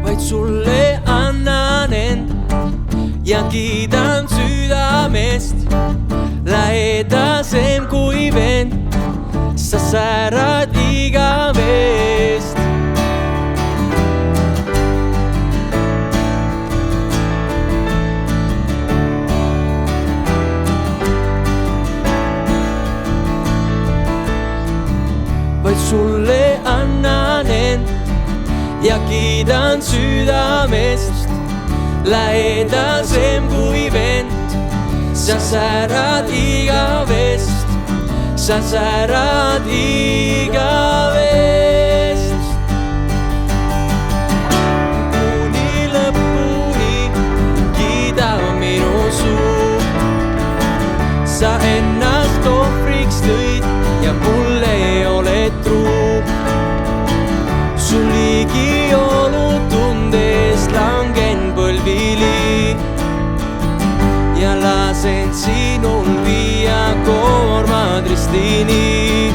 Vaid sulle annan end ja kiidan südamest. Lähedasem kui vend, sa särad igavest. Vaid sulle annan end ja kiidan südamest. Lähedasem kui vend, sa särad igavest, sa särad igavest. Kuni lõpuni kiida minu suu, sa ennast ohvriks tõid ja mulle oled truu. Sul ligiolu tundes langen põlvili ja lasen sinul viia koormad ristini.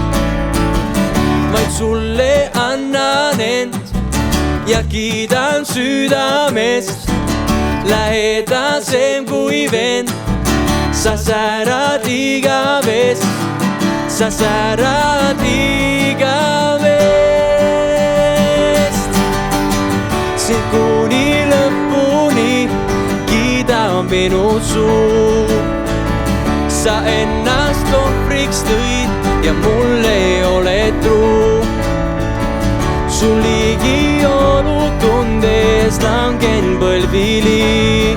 Vaid sulle annan end ja kiidan südamest. Lähedasem kui vend, sa särad igavest, sa särad igavest. Sind kuni lõpuni kiida minu suu, sa ennast ohvriks tõid ja mulle oled truu. Sul ligiolu tundes langen põlvili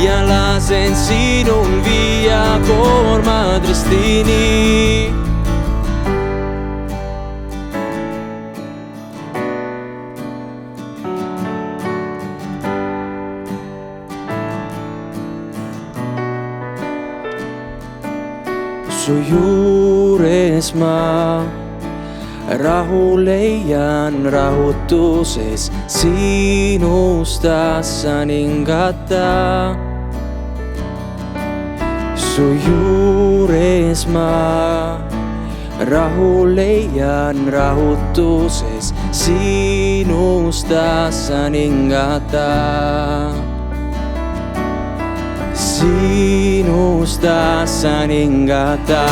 ja lasen sinul viia koormad ristini. Su juures ma rahu leian rahutuses, sinust tahan hingata. Su juures ma rahu leian rahutuses, sinust tahan hingata. Sinust tahan hingata.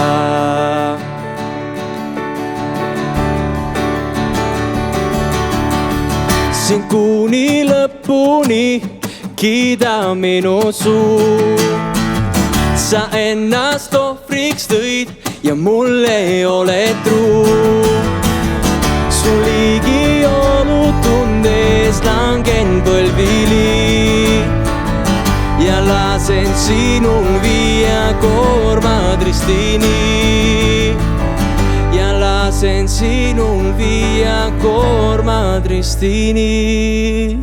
Sind kuni lõpuni kiida minu suu, sa ennast ohvriks tõid ja mulle oled truu. Sul ligiolu tundes langen põlvili ja lasen sinul viia koormad ristini. Ja lasen sinul viia koormad ristini.